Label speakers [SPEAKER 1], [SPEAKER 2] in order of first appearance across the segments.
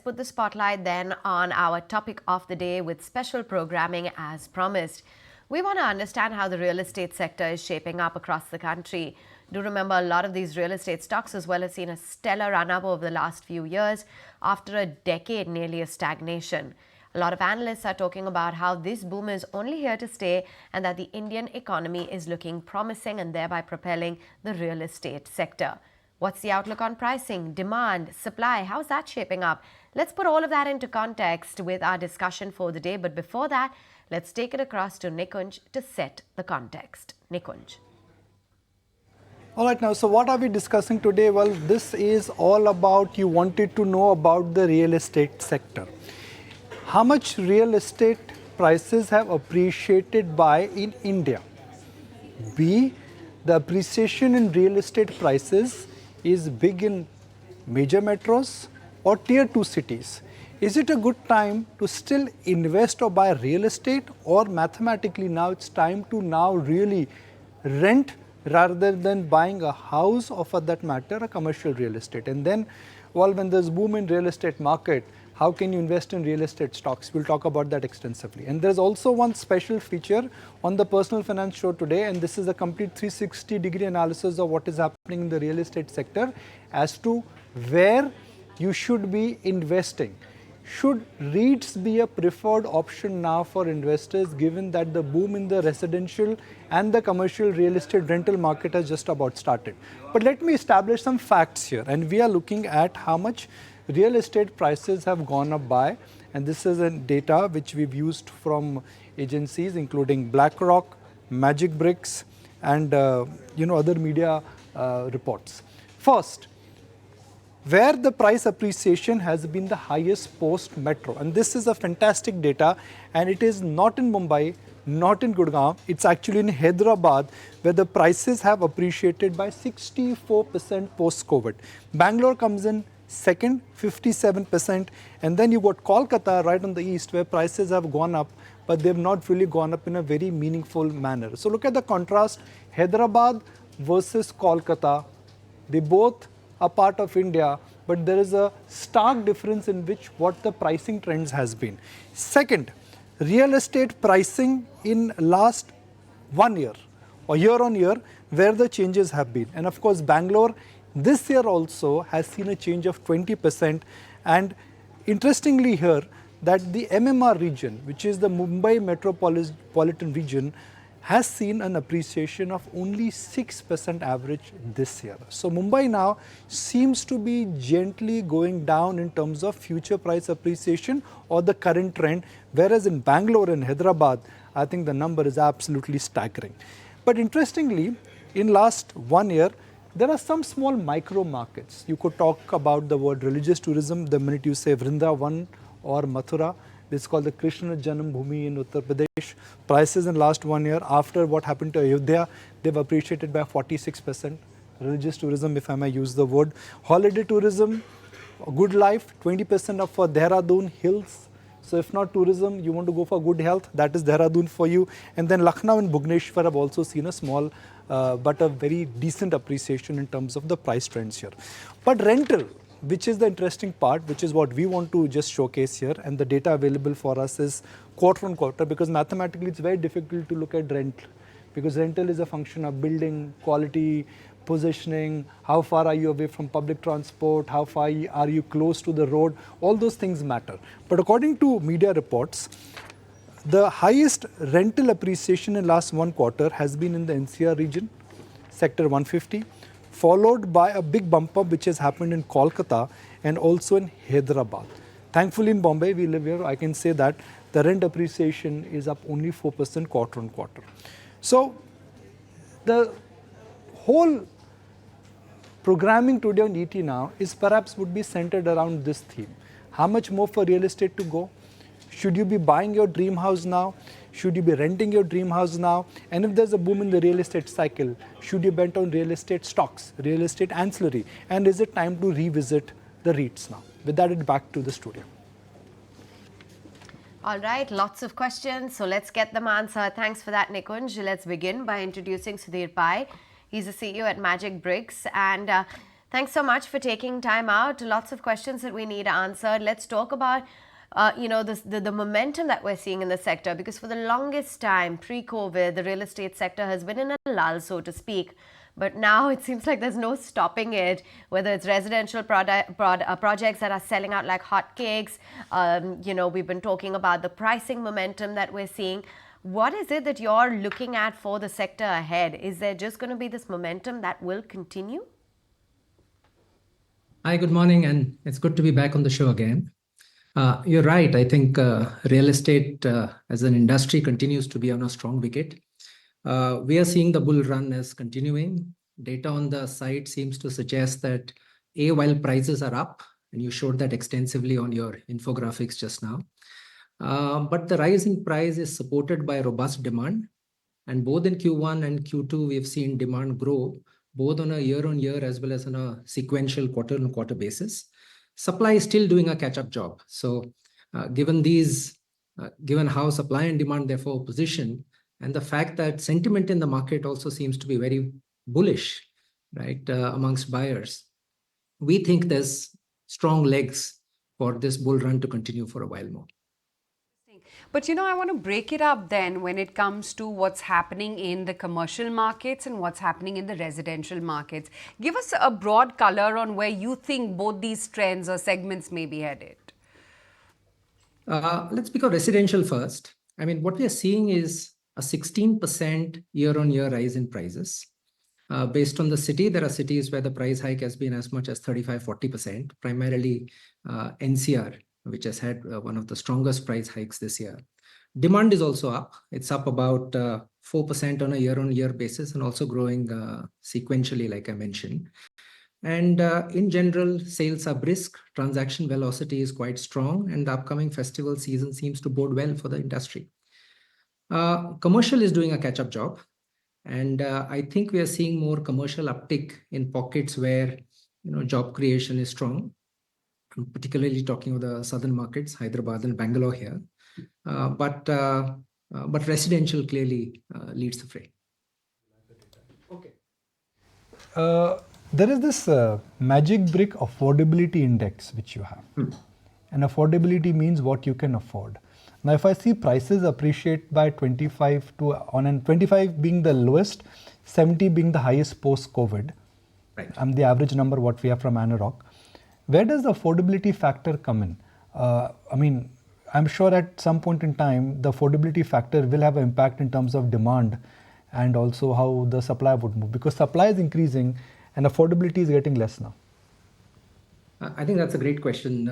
[SPEAKER 1] put the spotlight then on our topic of the day with special programming as promised. We want to understand how the real estate sector is shaping up across the country. Do remember, a lot of these real estate stocks as well have seen a stellar run-up over the last few years after a decade nearly of stagnation. A lot of analysts are talking about how this boom is only here to stay and that the Indian economy is looking promising and thereby propelling the real estate sector. What's the outlook on pricing, demand, supply? How's that shaping up? Let's put all of that into context with our discussion for the day. But before that, let's take it across to Nikunj to set the context. Nikunj.
[SPEAKER 2] All right, now, so what are we discussing today? Well, this is all about, you wanted to know about the real estate sector. How much real estate prices have appreciated by in India? B, the appreciation in real estate prices is big in major metros or tier 2 cities. Is it a good time to still invest or buy real estate, or mathematically now it's time to now really rent rather than buying a house or for that matter a commercial real estate? And then, well, when there's boom in real estate market, how can you invest in real estate stocks? We'll talk about that extensively. And there's also one special feature on the Personal Finance Show today, and this is a complete 360-degree analysis of what is happening in the real estate sector as to where you should be investing. Should REITs be a preferred option now for investors, given that the boom in the residential and the commercial real estate rental market has just about started? But let me establish some facts here, and we are looking at how much real estate prices have gone up by, and this is a data which we've used from agencies including BlackRock, Magicbricks, and other media reports. First, where the price appreciation has been the highest post metro, and this is a fantastic data, and it is not in Mumbai, not in Gurgaon, it's actually in Hyderabad, where the prices have appreciated by 64% post-COVID. Bangalore comes in second, 57%, and then you got Kolkata right on the east, where prices have gone up, but they've not really gone up in a very meaningful manner. So look at the contrast, Hyderabad versus Kolkata. They both are part of India, but there is a stark difference in which what the pricing trends has been. Second, real estate pricing in last 1 year or year on year, where the changes have been. And of course, Bangalore this year also has seen a change of 20%. And interestingly here, that the MMR region, which is the Mumbai metropolitan region, has seen an appreciation of only 6% average this year. So Mumbai now seems to be gently going down in terms of future price appreciation or the current trend, whereas in Bangalore and Hyderabad, I think the number is absolutely staggering. But interestingly, in last 1 year, there are some small micro markets. You could talk about the word religious tourism the minute you say Vrindavan or Mathura. This is called the Krishna Janam Bhoomi in Uttar Pradesh. Prices in last 1 year, after what happened to Ayodhya, they've appreciated by 46%. Religious tourism, if I may use the word. Holiday tourism, good life, 20% up for Dehradun Hills. So if not tourism, you want to go for good health, that is Dehradun for you. And then Lucknow and Bhubaneswar have also seen a small but a very decent appreciation in terms of the price trends here. But rental, which is the interesting part, which is what we want to just showcase here, and the data available for us is quarter on quarter, because mathematically it's very difficult to look at rent, because rental is a function of building, quality, positioning, how far are you away from public transport, how far are you close to the road, all those things matter. But according to media reports, the highest rental appreciation in last 1 quarter has been in the NCR region, sector 150, followed by a big bump up which has happened in Kolkata and also in Hyderabad. Thankfully in Bombay, we live here, I can say that the rent appreciation is up only 4% quarter on quarter. So the whole programming today on ET Now is perhaps would be centered around this theme. How much more for real estate to go? Should you be buying your dream house now? Should you be renting your dream house now? And if there's a boom in the real estate cycle, should you bet on real estate stocks, real estate ancillary? And is it time to revisit the REITs now? With that, it's back to the studio.
[SPEAKER 1] All right, lots of questions, so let's get them answered. Thanks for that, Nikunj. Let's begin by introducing Sudhir Pai. He's the CEO at Magicbricks, and Thanks so much for taking time out. Lots of questions that we need answered. Let's talk about the momentum that we're seeing in the sector, because for the longest time pre-COVID, the real estate sector has been in a lull, so to speak. But now it seems like there's no stopping it, whether it's residential projects that are selling out like hotcakes. We've been talking about the pricing momentum that we're seeing. What is it that you're looking at for the sector ahead? Is there just going to be this momentum that will continue?
[SPEAKER 3] Hi, good morning, and it's good to be back on the show again. You're right. I think real estate as an industry continues to be on a strong wicket. We are seeing the bull run as continuing. Data on the site seems to suggest that while prices are up, and you showed that extensively on your infographics just now, but the rise in price is supported by robust demand. And both in Q1 and Q2, we've seen demand grow, both on a year-on-year as well as on a sequential quarter-on-quarter basis. Supply is still doing a catch-up job. So given how supply and demand therefore position, and the fact that sentiment in the market also seems to be very bullish, right, amongst buyers, we think there's strong legs for this bull run to continue for a while more.
[SPEAKER 4] But I want to break it up then when it comes to what's happening in the commercial markets and what's happening in the residential markets. Give us a broad color on where you think both these trends or segments may be headed.
[SPEAKER 3] Let's speak of residential first. I mean, what we are seeing is a 16% year-on-year rise in prices. Based on the city, there are cities where the price hike has been as much as 35-40%, primarily NCR, which has had one of the strongest price hikes this year. Demand is also up. It's up about 4% on a year-on-year basis and also growing sequentially, like I mentioned. And in general, sales are brisk, transaction velocity is quite strong, and the upcoming festival season seems to bode well for the industry. Commercial is doing a catch-up job. And I think we are seeing more commercial uptick in pockets where job creation is strong. I'm particularly talking of the southern markets, Hyderabad and Bangalore here. But residential clearly leads the fray.
[SPEAKER 2] Okay. There is this Magicbricks affordability index which you have. And affordability means what you can afford. Now, if I see prices appreciate by 25 being the lowest, 70 being the highest post-COVID, right. The average number what we have from Anurag. Where does the affordability factor come in? I'm sure at some point in time, the affordability factor will have an impact in terms of demand and also how the supply would move, because supply is increasing and affordability is getting less now.
[SPEAKER 3] I think that's a great question,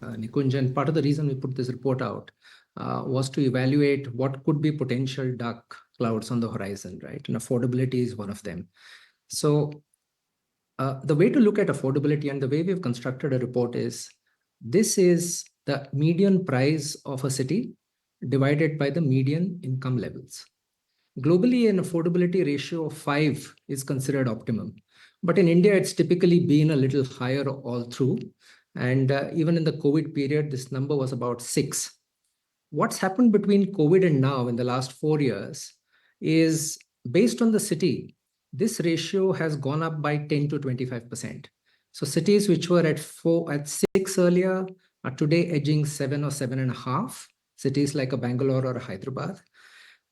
[SPEAKER 3] Nikunj. And part of the reason we put this report out was to evaluate what could be potential dark clouds on the horizon, right? And affordability is one of them. So the way to look at affordability and the way we've constructed a report is, this is the median price of a city divided by the median income levels. Globally, an affordability ratio of 5 is considered optimum. But in India, it's typically been a little higher all through. And even in the COVID period, this number was about 6. What's happened between COVID and now in the last 4 years is, based on the city, this ratio has gone up by 10 to 25%. So cities which were at 6 earlier are today edging 7 or 7.5. Cities like a Bangalore or a Hyderabad.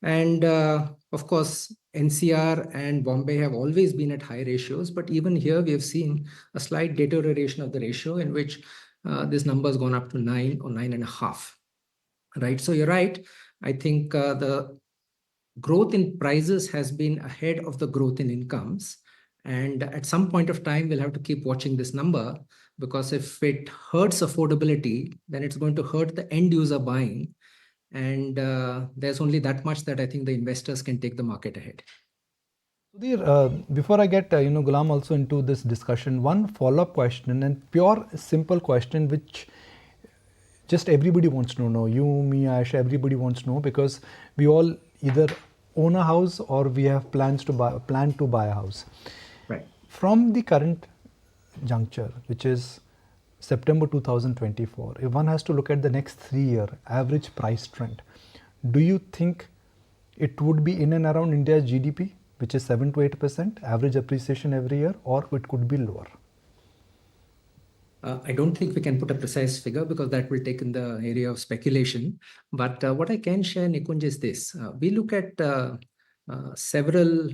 [SPEAKER 3] And of course, NCR and Bombay have always been at high ratios. But even here, we have seen a slight deterioration of the ratio in which this number has gone up to 9 or 9.5. Right. So you're right. I think the growth in prices has been ahead of the growth in incomes. And at some point of time, we'll have to keep watching this number, because if it hurts affordability, then it's going to hurt the end user buying. And there's only that much that I think the investors can take the market ahead.
[SPEAKER 2] Sudhir, before I get Gulam also into this discussion, one follow-up question, and pure simple question which just everybody wants to know. You, me, Aisha, everybody wants to know, because we all either own a house or we have plan to buy a house.
[SPEAKER 3] Right.
[SPEAKER 2] From the current juncture, which is September 2024, if one has to look at the next 3-year average price trend, do you think it would be in and around India's GDP, which is 7 to 8% average appreciation every year, or it could be lower?
[SPEAKER 3] I don't think we can put a precise figure because that will take in the area of speculation. But what I can share, Nikunj, is this. We look at several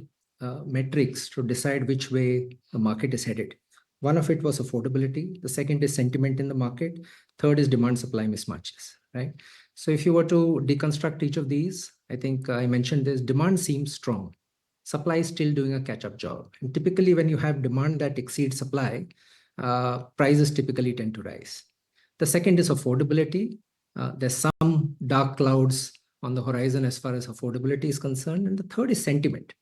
[SPEAKER 3] metrics to decide which way the market is headed. One of it was affordability. The second is sentiment in the market. Third is demand-supply mismatches, right? So if you were to deconstruct each of these, I think I mentioned this, demand seems strong. Supply is still doing a catch-up job. And typically when you have demand that exceeds supply, prices typically tend to rise. The second is affordability. There's some dark clouds on the horizon as far as affordability is concerned. And the third is sentiment,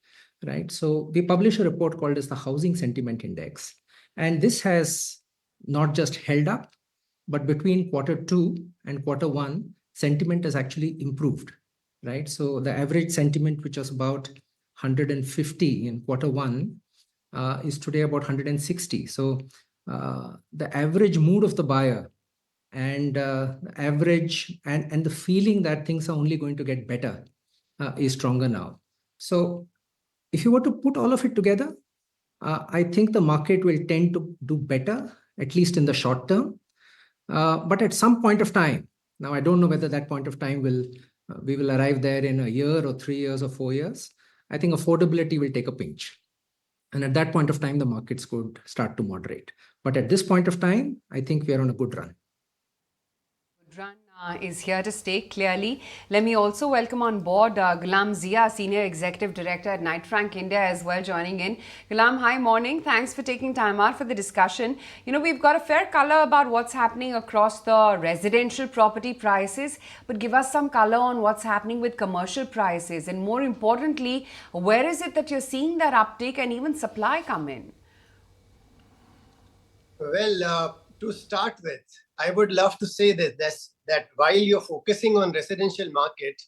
[SPEAKER 3] right? So we publish a report called as the Housing Sentiment Index. And this has not just held up, but between Q2 and Q1, sentiment has actually improved, right? So the average sentiment, which was about 150 in Q1, is today about 160. So the average mood of the buyer and the average and the feeling that things are only going to get better is stronger now. So if you were to put all of it together, I think the market will tend to do better, at least in the short term. But at some point of time, now I don't know whether that point of time we will arrive there in a year or 3 years or 4 years. I think affordability will take a pinch. And at that point of time, the markets could start to moderate. But at this point of time, I think we are on a good run.
[SPEAKER 4] Good run is here to stay, clearly. Let me also welcome on board Gulam Zia, Senior Executive Director at Knight Frank India, as well, joining in. Gulam, hi, morning. Thanks for taking time out for the discussion. You know, we've got a fair color about what's happening across the residential property prices, but give us some color on what's happening with commercial prices. And more importantly, where is it that you're seeing that uptake and even supply come in?
[SPEAKER 5] Well, to start with, I would love to say that while you're focusing on residential market,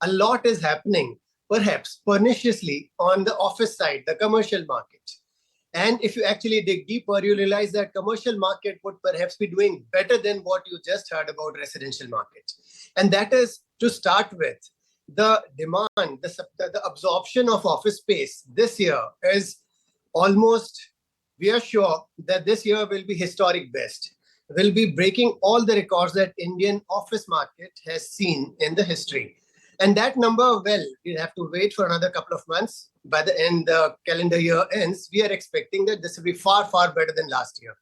[SPEAKER 5] a lot is happening, perhaps perniciously, on the office side, the commercial market. And if you actually dig deeper, you realize that commercial market would perhaps be doing better than what you just heard about residential market. And that is, to start with, the demand, the absorption of office space this year is almost, we are sure that this year will be historic best. Will be breaking all the records that Indian office market has seen in the history. And that number, well, we have to wait for another couple of months. By the end the calendar year ends, we are expecting that this will be far, far better than last year.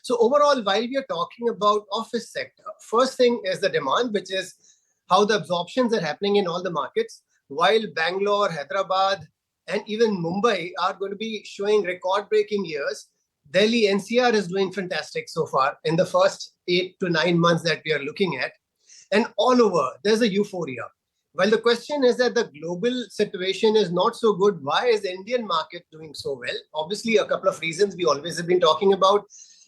[SPEAKER 5] So overall, while we are talking about office sector, first thing is the demand, which is how the absorptions are happening in all the markets, while Bangalore, Hyderabad, and even Mumbai are going to be showing record-breaking years. Delhi NCR is doing fantastic so far in the first 8 to 9 months that we are looking at. And all over, there's a euphoria. Well, the question is that the global situation is not so good. Why is the Indian market doing so well? Obviously, a couple of reasons we always have been talking about.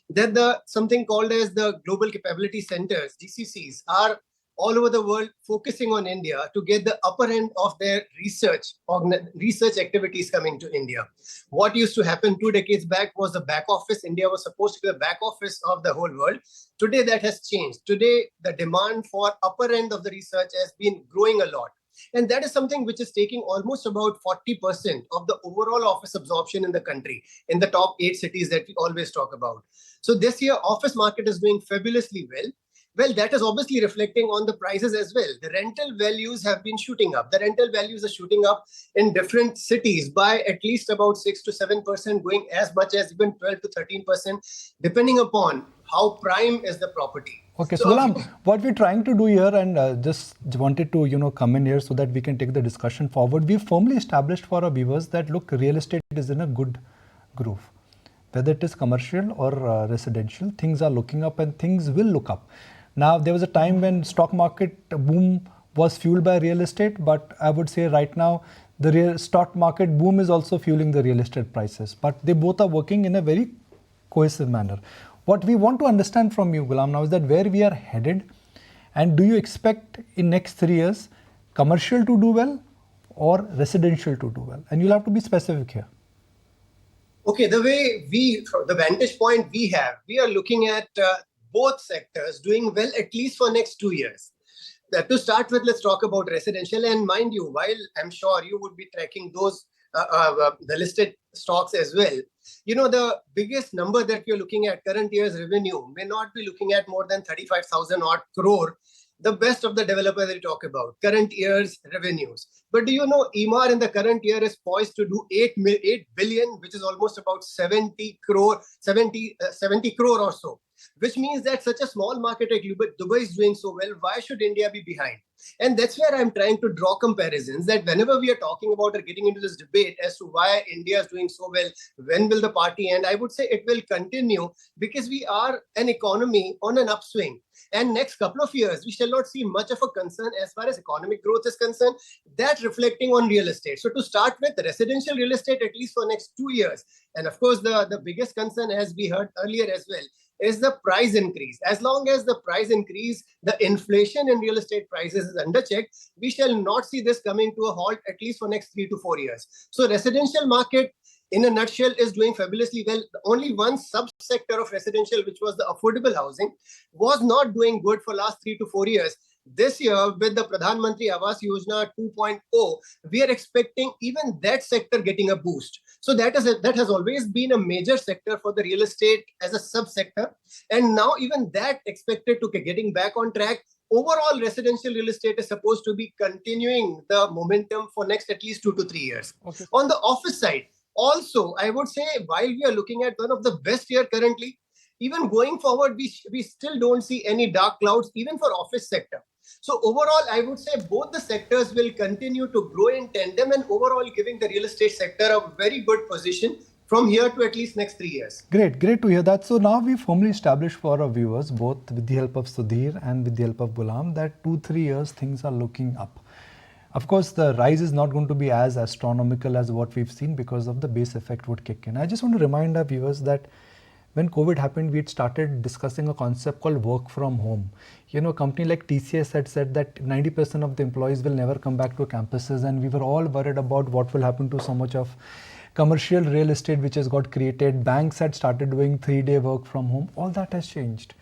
[SPEAKER 5] That something called as the Global Capability Centers, GCCs, are all over the world focusing on India to get the upper end of their research activities coming to India. What used to happen 2 decades back was the back office. India was supposed to be the back office of the whole world. Today that has changed. Today the demand for upper end of the research has been growing a lot. And that is something which is taking almost about 40% of the overall office absorption in the country, in the top 8 cities that we always talk about. So this year, office market is doing fabulously well. Well, that is obviously reflecting on the prices as well. The rental values have been shooting up. The rental values are shooting up in different cities by at least about 6 to 7%, going as much as even 12 to 13%, depending upon how prime is the property.
[SPEAKER 2] Okay, so Gulam, what we're trying to do here, and just wanted to come in here so that we can take the discussion forward. We've firmly established for our viewers that look, real estate is in a good groove. Whether it is commercial or residential, things are looking up and things will look up. Now, there was a time when stock market boom was fueled by real estate, but I would say right now, the real stock market boom is also fueling the real estate prices. But they both are working in a very cohesive manner. What we want to understand from you, Gulam, now is that where we are headed, and do you expect in next 3 years, commercial to do well or residential to do well? And you'll have to be specific here.
[SPEAKER 5] Okay, the vantage point we are looking at both sectors doing well at least for next 2 years. To start with, let's talk about residential. And mind you, while I'm sure you would be tracking those the listed stocks as well. The biggest number that you're looking at, current year's revenue, may not be looking at more than 35,000 odd crore. The best of the developers they talk about, current year's revenues. But do you know EMAR in the current year is poised to do 8 billion, which is almost about 70 crore or so, which means that such a small market like Dubai is doing so well. Why should India be behind? And that's where I'm trying to draw comparisons, that whenever we are talking about or getting into this debate as to why India is doing so well, when will the party end? I would say it will continue, because we are an economy on an upswing. And next couple of years, we shall not see much of a concern as far as economic growth is concerned. That reflecting on real estate. So to start with, residential real estate, at least for next 2 years. And of course, the biggest concern, as we heard earlier as well, is the price increase. As long as the price increase, the inflation in real estate prices is under check, we shall not see this coming to a halt, at least for next 3 to 4 years. So residential market, in a nutshell, is doing fabulously well. Only one subsector of residential, which was the affordable housing, was not doing good for last 3 to 4 years. This year, with the Pradhan Mantri Awas Yojana 2.0, we are expecting even that sector getting a boost. So that has always been a major sector for the real estate as a subsector. And now even that expected to getting back on track. Overall, residential real estate is supposed to be continuing the momentum for next at least 2 to 3 years. Okay. On the office side, also, I would say, while we are looking at one of the best year currently, even going forward, we still don't see any dark clouds, even for office sector. So overall, I would say both the sectors will continue to grow in tandem, and overall giving the real estate sector a very good position from here to at least next 3 years.
[SPEAKER 2] Great to hear that. So now we firmly established for our viewers, both with the help of Sudhir and with the help of Gulam, that 2-3 years things are looking up. Of course, the rise is not going to be as astronomical as what we've seen, because of the base effect would kick in. I just want to remind our viewers that when COVID happened, we had started discussing a concept called work from home. A company like TCS had said that 90% of the employees will never come back to campuses, and we were all worried about what will happen to so much of commercial real estate which has got created. Banks had started doing 3-day work from home. All that has changed.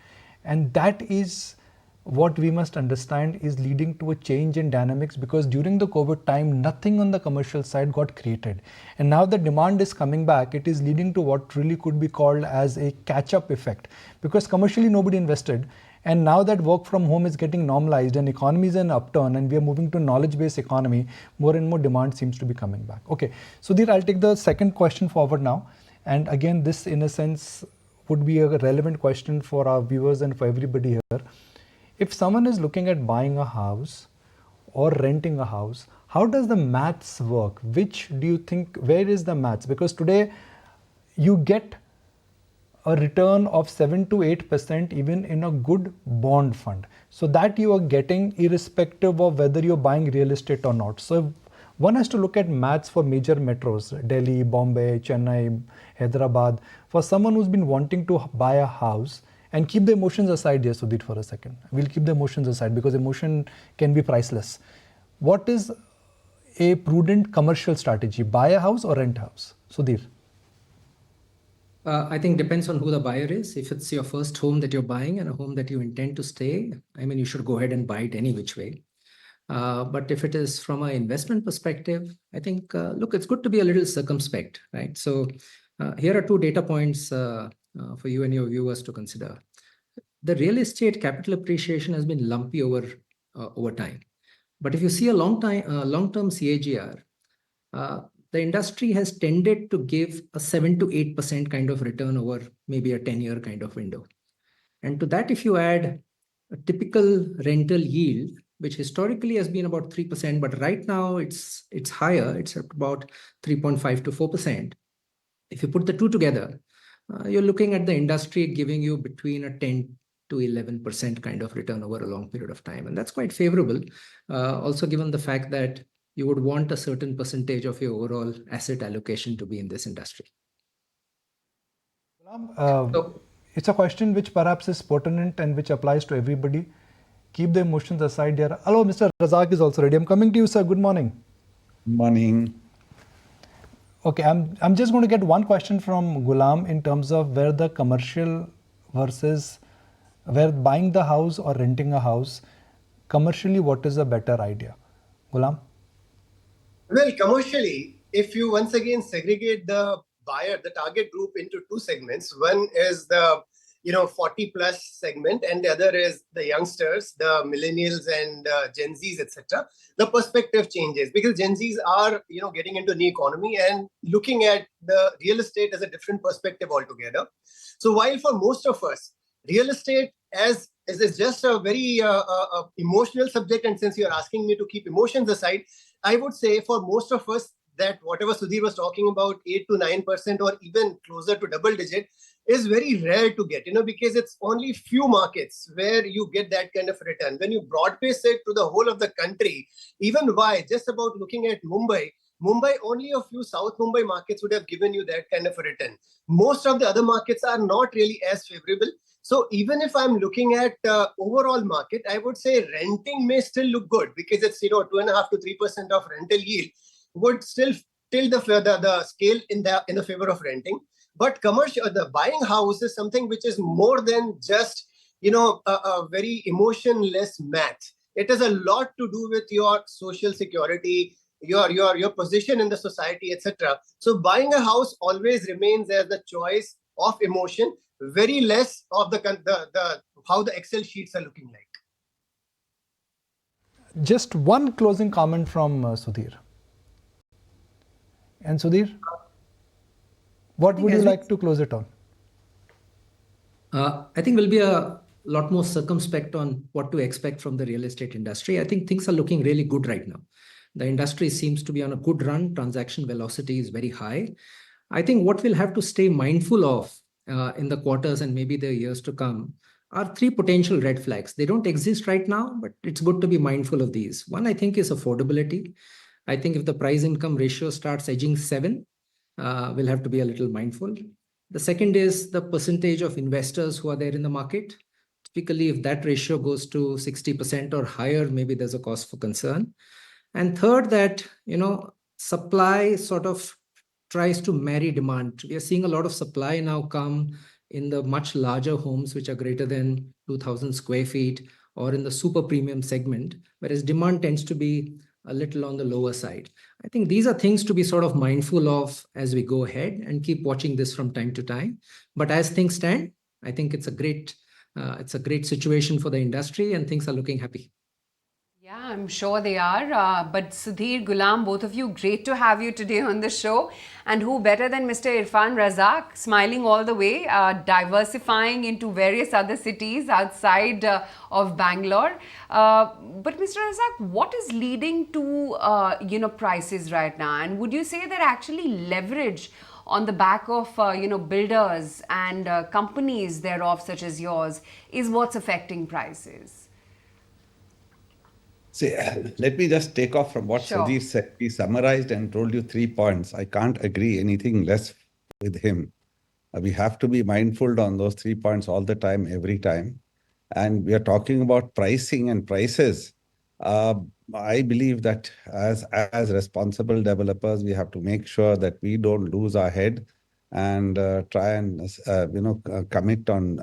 [SPEAKER 2] And that is what we must understand is leading to a change in dynamics, because during the COVID time, nothing on the commercial side got created. And now the demand is coming back. It is leading to what really could be called as a catch-up effect, because commercially nobody invested. And now that work from home is getting normalized and economy is in upturn and we are moving to knowledge-based economy, more and more demand seems to be coming back. Okay, Sudhir, I'll take the second question forward now. And again, this in a sense would be a relevant question for our viewers and for everybody here. If someone is looking at buying a house or renting a house, how does the maths work? Which do you think, where is the maths? Because today you get a return of 7 to 8% even in a good bond fund. So that you are getting irrespective of whether you're buying real estate or not. So one has to look at maths for major metros, Delhi, Bombay, Chennai, Hyderabad. For someone who's been wanting to buy a house, and keep the emotions aside here, Sudhir, for a second. We'll keep the emotions aside because emotion can be priceless. What is a prudent commercial strategy? Buy a house or rent a house? Sudhir.
[SPEAKER 3] I think depends on who the buyer is. If it's your first home that you're buying and a home that you intend to stay, I mean, you should go ahead and buy it any which way. But if it is from an investment perspective, I think, look, it's good to be a little circumspect, right? So here are 2 data points for you and your viewers to consider. The real estate capital appreciation has been lumpy over time. But if you see a long-term CAGR, the industry has tended to give a 7 to 8% kind of return over maybe a 10-year kind of window. And to that, if you add a typical rental yield, which historically has been about 3%, but right now it's higher, it's at about 3.5 to 4%. If you put the two together, you're looking at the industry giving you between a 10 to 11% kind of return over a long period of time. And that's quite favorable. Also given the fact that you would want a certain percentage of your overall asset allocation to be in this industry.
[SPEAKER 2] It's a question which perhaps is pertinent and which applies to everybody. Keep the emotions aside here. Hello, Mr. Razack is also ready. I'm coming to you, sir. Good morning.
[SPEAKER 6] Morning.
[SPEAKER 2] Okay, I'm just going to get one question from Gulam in terms of where the commercial versus where buying the house or renting a house, commercially, what is a better idea? Gulam?
[SPEAKER 5] Well, commercially, if you once again segregate the buyer, the target group into two segments, one is the 40 plus segment, and the other is the youngsters, the millennials and Gen Zs, etc. The perspective changes because Gen Zs are getting into new economy and looking at the real estate as a different perspective altogether. So while for most of us, real estate as is just a very emotional subject, and since you're asking me to keep emotions aside, I would say for most of us that whatever Sudhir was talking about, 8 to 9% or even closer to double digit, is very rare to get, because it's only few markets where you get that kind of return. When you broad base it to the whole of the country, even why, just about looking at Mumbai, only a few South Mumbai markets would have given you that kind of a return. Most of the other markets are not really as favorable. So even if I'm looking at overall market, I would say renting may still look good because it's 2.5 to 3% of rental yield would still tilt the scale in the favor of renting. But commercial, the buying house is something which is more than just a very emotionless math. It has a lot to do with your social security, your position in the society, etc. So buying a house always remains as the choice of emotion, very less of the how the Excel sheets are looking like.
[SPEAKER 2] Just one closing comment from Sudhir. And Sudhir, what would you like to close it on?
[SPEAKER 3] I think we'll be a lot more circumspect on what to expect from the real estate industry. I think things are looking really good right now. The industry seems to be on a good run. Transaction velocity is very high. I think what we'll have to stay mindful of in the quarters and maybe the years to come are three potential red flags. They don't exist right now, but it's good to be mindful of these. One, I think, is affordability. I think if the price income ratio starts edging 7, we'll have to be a little mindful. The second is the percentage of investors who are there in the market. Typically, if that ratio goes to 60% or higher, maybe there's a cause for concern. And third, that supply sort of tries to marry demand. We are seeing a lot of supply now come in the much larger homes, which are greater than 2,000 square feet, or in the super premium segment, whereas demand tends to be a little on the lower side. I think these are things to be sort of mindful of as we go ahead and keep watching this from time to time. But as things stand, I think it's a great situation for the industry and things are looking happy.
[SPEAKER 4] Yeah, I'm sure they are. But Sudhir, Gulam, both of you, great to have you today on the show. And who better than Mr. Irfan Razack, smiling all the way, diversifying into various other cities outside of Bangalore. But Mr. Razack, what is leading to prices right now? And would you say that actually leverage on the back of builders and companies thereof, such as yours, is what's affecting prices?
[SPEAKER 6] See, let me just take off from what
[SPEAKER 4] Sure.
[SPEAKER 6] Sudhir said. He summarized and told you 3 points. I can't agree anything less with him. We have to be mindful on those 3 points all the time, every time. And we are talking about pricing and prices. I believe that as responsible developers, we have to make sure that we don't lose our head and try and commit on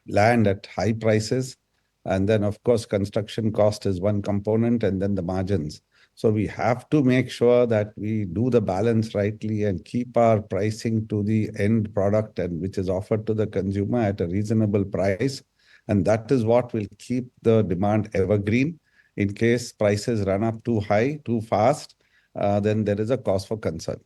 [SPEAKER 6] land at high prices. And then, of course, construction cost is one component, and then the margins. So we have to make sure that we do the balance rightly and keep our pricing to the end product and which is offered to the consumer at a reasonable price. And that is what will keep the demand evergreen. In case prices run up too high, too fast, then there is a cause for concern.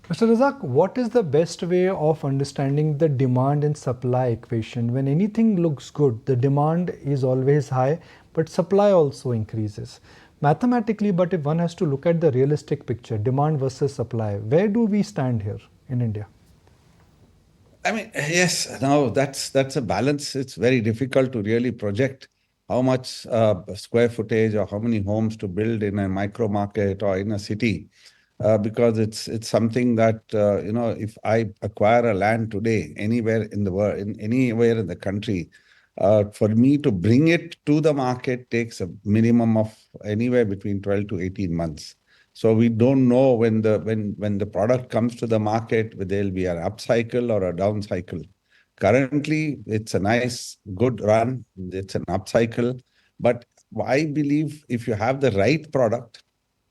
[SPEAKER 2] Mr. Razack, what is the best way of understanding the demand and supply equation? When anything looks good, the demand is always high, but supply also increases. Mathematically, but if one has to look at the realistic picture, demand versus supply, where do we stand here in India?
[SPEAKER 6] I mean, yes, no, that's a balance. It's very difficult to really project how much square footage or how many homes to build in a micro market or in a city. Because it's something that, if I acquire a land today, anywhere in the world, anywhere in the country, for me to bring it to the market takes a minimum of anywhere between 12 to 18 months. So we don't know when the product comes to the market, whether there'll be an upcycle or a down cycle. Currently, it's a nice, good run. It's an upcycle. But I believe if you have the right product,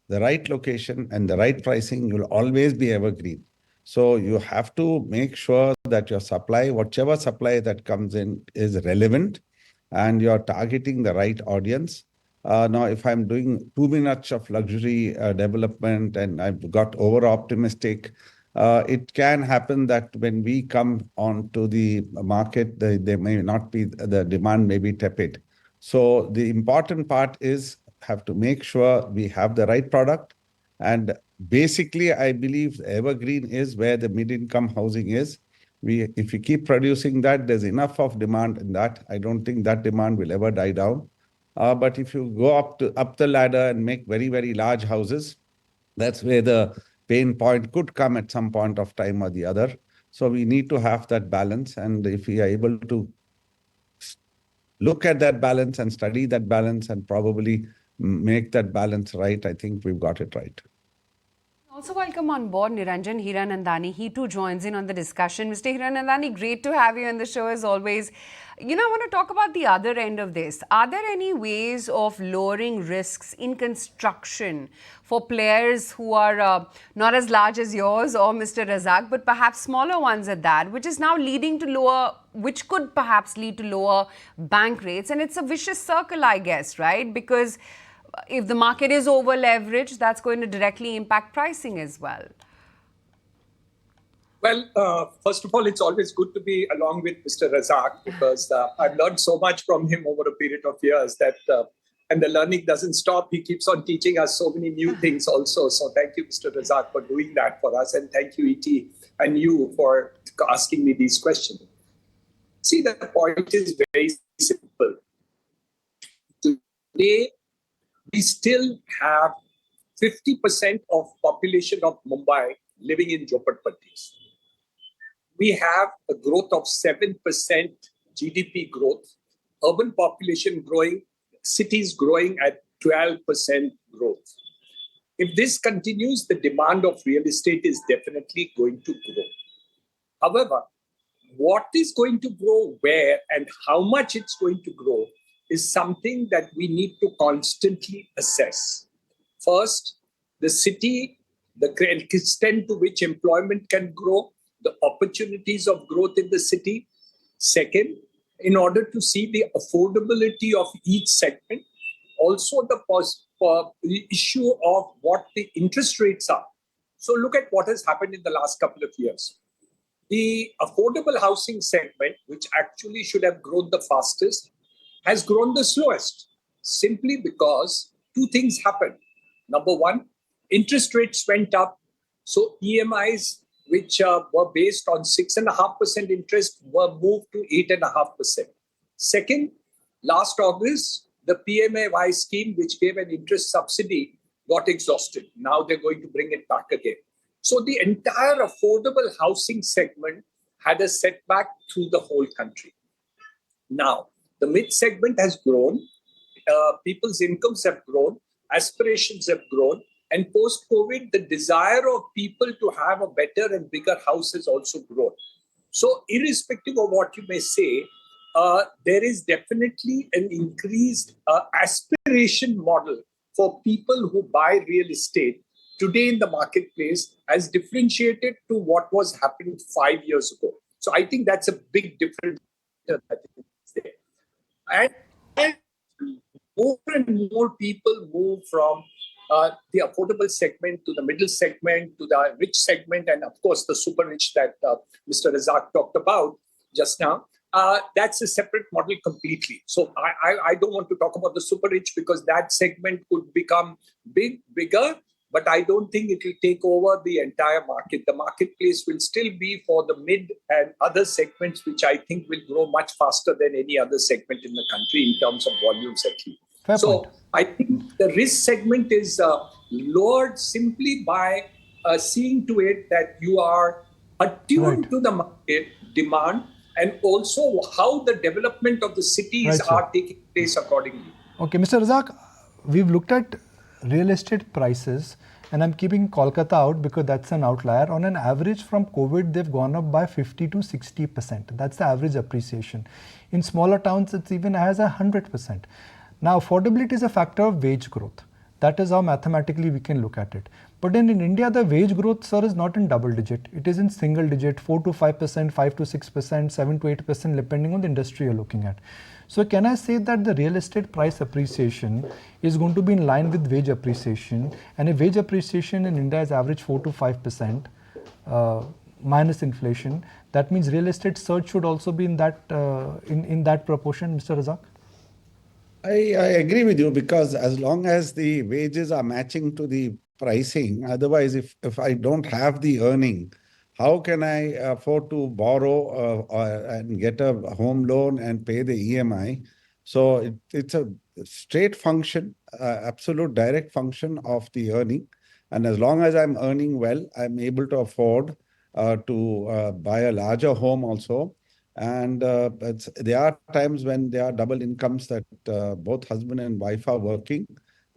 [SPEAKER 6] the right location and the right pricing, you'll always be evergreen. So you have to make sure that your supply, whichever supply that comes in, is relevant and you're targeting the right audience. Now, if I'm doing too much of luxury development and I've got over-optimistic, it can happen that when we come onto the market, they may not be, the demand may be tepid. So the important part is have to make sure we have the right product. And basically, I believe evergreen is where the mid-income housing is. If we keep producing that, there's enough of demand in that. I don't think that demand will ever die down. But if you go up the ladder and make very, very large houses, that's where the pain point could come at some point of time or the other. So we need to have that balance. And if we are able to look at that balance and study that balance and probably make that balance right, I think we've got it right.
[SPEAKER 4] Also welcome on board Niranjan Hiranandani. He too joins in on the discussion. Mr. Hiranandani, great to have you on the show as always. You know, I want to talk about the other end of this. Are there any ways of lowering risks in construction for players who are not as large as yours or Mr. Razack, but perhaps smaller ones at that, which is now leading to lower, which could perhaps lead to lower bank rates? And it's a vicious circle, I guess, right? Because if the market is over leveraged, that's going to directly impact pricing as well.
[SPEAKER 7] Well, first of all, it's always good to be along with Mr. Razack because I've learned so much from him over a period of years that, and the learning doesn't stop. He keeps on teaching us so many new things also. So thank you, Mr. Razack, for doing that for us. And thank you, E.T., and you for asking me these questions. See, the point is very simple. Today, we still have 50% of population of Mumbai living in jhoppadpattis. We have a growth of 7% GDP growth, urban population growing, cities growing at 12% growth. If this continues, the demand of real estate is definitely going to grow. However, what is going to grow where and how much it's going to grow is something that we need to constantly assess. First, the city, the extent to which employment can grow, the opportunities of growth in the city. Second, in order to see the affordability of each segment, also the issue of what the interest rates are. So look at what has happened in the last couple of years. The affordable housing segment, which actually should have grown the fastest, has grown the slowest, simply because two things happened. Number one, interest rates went up. So EMIs, which were based on 6.5% interest, were moved to 8.5%. Second, last August, the PMAY scheme, which gave an interest subsidy, got exhausted. Now they're going to bring it back again. So the entire affordable housing segment had a setback through the whole country. Now, the mid segment has grown, people's incomes have grown, aspirations have grown, and post-COVID, the desire of people to have a better and bigger house has also grown. So irrespective of what you may say, there is definitely an increased aspiration model for people who buy real estate today in the marketplace as differentiated to what was happening 5 years ago. So I think that's a big difference that is there. And more and more people move from the affordable segment to the middle segment to the rich segment, and of course the super rich that Mr. Razack talked about just now. That's a separate model completely. So I don't want to talk about the super rich because that segment could become bigger, but I don't think it will take over the entire market. The marketplace will still be for the mid and other segments, which I think will grow much faster than any other segment in the country in terms of volumes at least.
[SPEAKER 2] Fair
[SPEAKER 7] so
[SPEAKER 2] point.
[SPEAKER 7] I think the risk segment is lowered simply by seeing to it that you are attuned to the market demand and also how the development of the cities are taking place accordingly.
[SPEAKER 2] Okay, Mr. Razack, we've looked at real estate prices, and I'm keeping Kolkata out because that's an outlier. On an average from COVID, they've gone up by 50 to 60%. That's the average appreciation. In smaller towns, it's even as 100%. Now, affordability is a factor of wage growth. That is how mathematically we can look at it. But then in India, the wage growth, sir, is not in double digit. It is in single digit, 4 to 5%, 5 to 6%, 7 to 8%, depending on the industry you're looking at. So can I say that the real estate price appreciation is going to be in line with wage appreciation? And if wage appreciation in India is average 4 to 5% minus inflation, that means real estate surge should also be in that in that proportion, Mr. Razack?
[SPEAKER 6] I agree with you, because as long as the wages are matching to the pricing, otherwise, if I don't have the earning, how can I afford to borrow and get a home loan and pay the EMI? So it's a straight function, absolute direct function of the earning. And as long as I'm earning well, I'm able to afford to buy a larger home also. And there are times when there are double incomes that both husband and wife are working.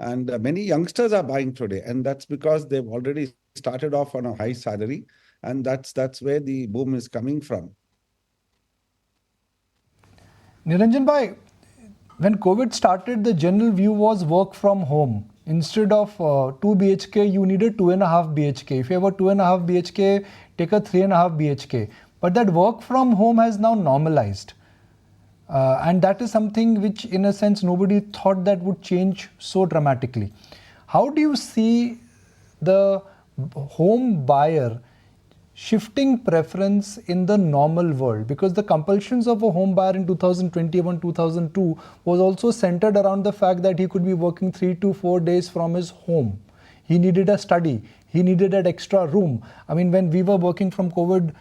[SPEAKER 6] And many youngsters are buying today. And that's because they've already started off on a high salary. And that's where the boom is coming from.
[SPEAKER 2] Niranjan Bhai, when COVID started, the general view was work from home. Instead of 2 BHK, you needed 2.5 BHK. If you have a 2.5 BHK, take a 3.5 BHK. But that work from home has now normalized. And that is something which, in a sense, nobody thought that would change so dramatically. How do you see the home buyer shifting preference in the normal world? Because the compulsions of a home buyer in 2021, 2002 was also centered around the fact that he could be working 3 to 4 days from his home. He needed a study. He needed an extra room. I mean, when we were working from COVID,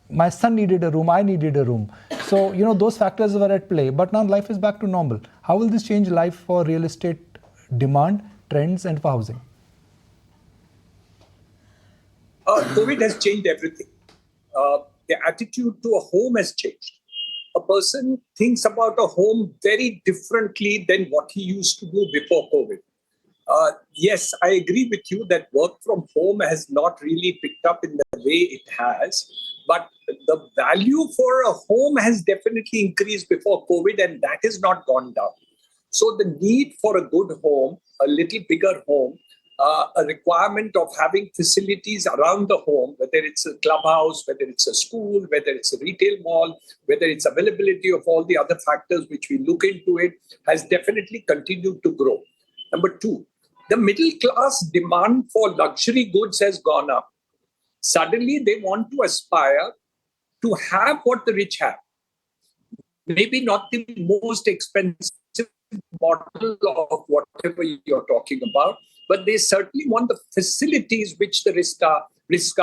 [SPEAKER 2] my son needed a room, I needed a room. So, those factors were at play. But now life is back to normal. How will this change life for real estate demand, trends, and for housing?
[SPEAKER 7] COVID has changed everything. The attitude to a home has changed. A person thinks about a home very differently than what he used to do before COVID. Yes, I agree with you that work from home has not really picked up in the way it has, but the value for a home has definitely increased before COVID, and that has not gone down. So the need for a good home, a little bigger home, a requirement of having facilities around the home, whether it's a clubhouse, whether it's a school, whether it's a retail mall, whether it's availability of all the other factors which we look into it, has definitely continued to grow. Number two, the middle class demand for luxury goods has gone up. Suddenly, they want to aspire to have what the rich have. Maybe not the most expensive model of whatever you're talking about, but they certainly want the facilities which the rich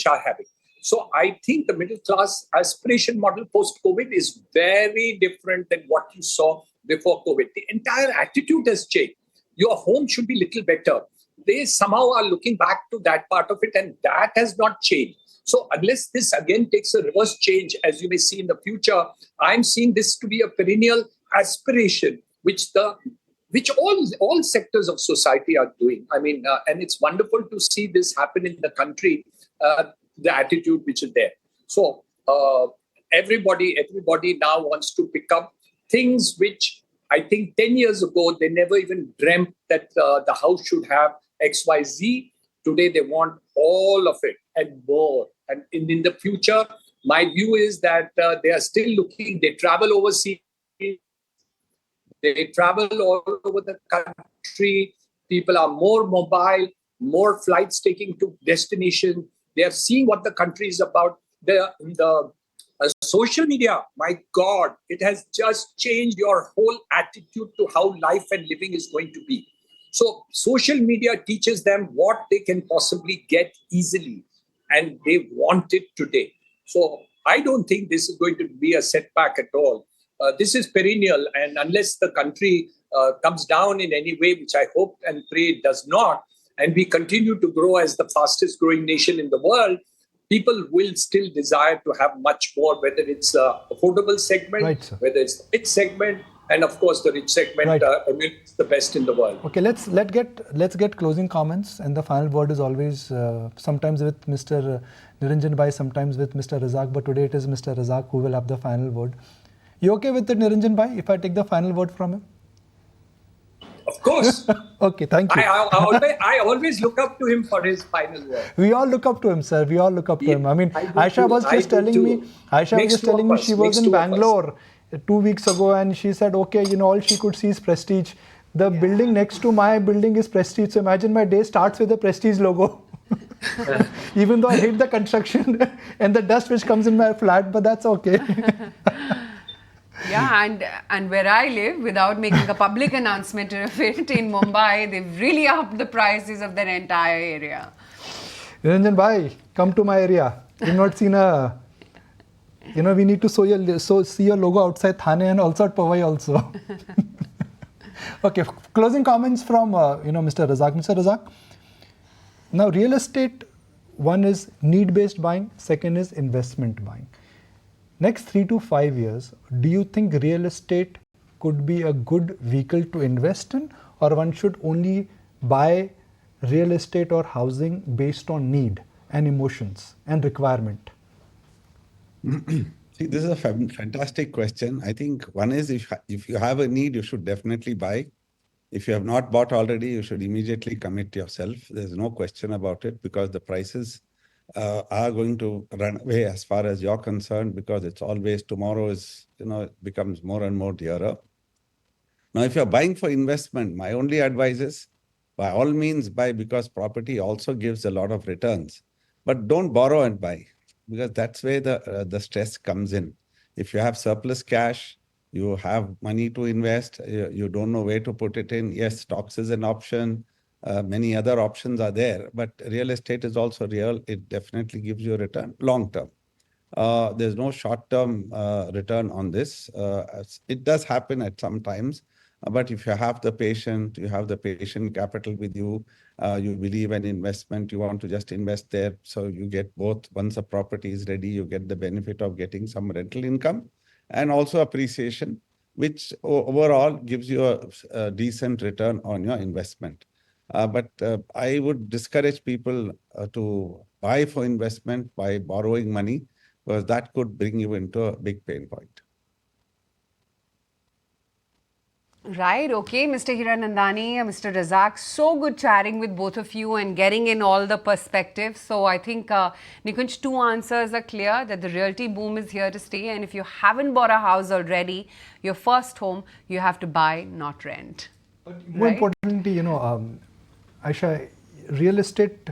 [SPEAKER 7] are having. So I think the middle class aspiration model post-COVID is very different than what you saw before COVID. The entire attitude has changed. Your home should be little better. They somehow are looking back to that part of it, and that has not changed. So unless this again takes a reverse change, as you may see in the future, I'm seeing this to be a perennial aspiration, which all sectors of society are doing. I mean, and it's wonderful to see this happen in the country, the attitude which is there. So everybody now wants to pick up things which I think 10 years ago, they never even dreamt that the house should have XYZ. Today, they want all of it and more. And in the future, my view is that they are still looking, they travel overseas, they travel all over the country. People are more mobile, more flights taking to destination. They are seeing what the country is about. The social media, my God, it has just changed your whole attitude to how life and living is going to be. So social media teaches them what they can possibly get easily, and they want it today. So I don't think this is going to be a setback at all. This is perennial, and unless the country comes down in any way, which I hope and pray it does not, and we continue to grow as the fastest growing nation in the world, people will still desire to have much more, whether it's affordable segment,
[SPEAKER 2] right,
[SPEAKER 7] whether it's the mid segment, and of course the rich segment.
[SPEAKER 2] Right.
[SPEAKER 7] It's the best in the world.
[SPEAKER 2] Okay, let's get closing comments, and the final word is always sometimes with Mr. Niranjan Bhai, sometimes with Mr. Razack, but today it is Mr. Razack who will have the final word. You okay with it, Niranjan Bhai, if I take the final word from him?
[SPEAKER 7] Of course.
[SPEAKER 2] Okay, thank you.
[SPEAKER 7] I always look up to him for his final word.
[SPEAKER 2] We all look up to him, sir. We all look up to him. I mean,
[SPEAKER 7] I do
[SPEAKER 2] Aisha
[SPEAKER 7] too.
[SPEAKER 2] was
[SPEAKER 7] I
[SPEAKER 2] just
[SPEAKER 7] do
[SPEAKER 2] telling me,
[SPEAKER 7] too.
[SPEAKER 2] Aisha was
[SPEAKER 7] Makes
[SPEAKER 2] just
[SPEAKER 7] two of
[SPEAKER 2] telling me
[SPEAKER 7] us.
[SPEAKER 2] she was
[SPEAKER 7] Makes
[SPEAKER 2] in
[SPEAKER 7] two of us.
[SPEAKER 2] Bangalore 2 weeks ago, and she said, okay, all she could see is Prestige. The building next to my building is Prestige. So imagine my day starts with the Prestige logo. Even though I hate the construction and the dust which comes in my flat, but that's okay.
[SPEAKER 4] Yeah, and where I live, without making a public announcement of it, in Mumbai, they've really upped the prices of their entire area.
[SPEAKER 2] Niranjan bhai, come to my area. You've not seen a, we need to see your logo outside Thane and also at Powai also. Okay, closing comments from, Mr. Razack. Mr. Razack, now real estate, one is need-based buying, second is investment buying. Next 3 to 5 years, do you think real estate could be a good vehicle to invest in, or one should only buy real estate or housing based on need and emotions and requirement?
[SPEAKER 6] See, this is a fantastic question. I think one is if you have a need, you should definitely buy. If you have not bought already, you should immediately commit yourself. There's no question about it, because the prices are going to run away as far as you're concerned, because it's always tomorrow is, it becomes more and more dearer. Now, if you're buying for investment, my only advice is by all means buy, because property also gives a lot of returns. But don't borrow and buy, because that's where the stress comes in. If you have surplus cash, you have money to invest, you don't know where to put it in. Yes, stocks is an option. Many other options are there, but real estate is also real. It definitely gives you a return long term. There's no short-term return on this. It does happen at some times, but if you have the patient capital with you, you believe in investment, you want to just invest there, so you get both. Once a property is ready, you get the benefit of getting some rental income and also appreciation, which overall gives you a decent return on your investment. But I would discourage people to buy for investment by borrowing money, because that could bring you into a big pain point.
[SPEAKER 4] Right, okay, Mr. Hiranandani, Mr. Razack, so good chatting with both of you and getting in all the perspectives. So I think, Nikunj, 2 answers are clear, that the realty boom is here to stay, and if you haven't bought a house already, your first home, you have to buy, not rent.
[SPEAKER 2] But more importantly, Aisha, real estate,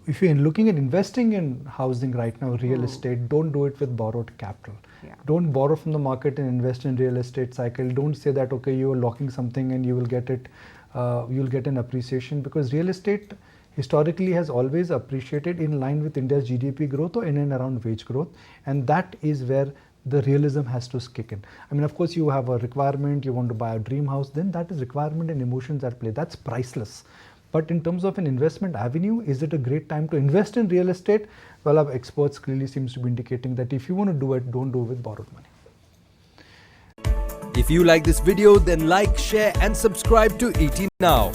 [SPEAKER 2] if you're looking at investing in housing right now, real estate, don't do it with borrowed capital.
[SPEAKER 4] Yeah.
[SPEAKER 2] Don't borrow from the market and invest in real estate cycle. Don't say that, okay, you're locking something and you will get it, you'll get an appreciation, because real estate historically has always appreciated in line with India's GDP growth or in and around wage growth. And that is where the realism has to kick in. I mean, of course, you have a requirement, you want to buy a dream house, then that is requirement and emotions at play. That's priceless. But in terms of an investment avenue, is it a great time to invest in real estate? Well, our experts clearly seems to be indicating that if you want to do it, don't do it with borrowed money.
[SPEAKER 8] If you like this video, then like, share and subscribe to ET Now.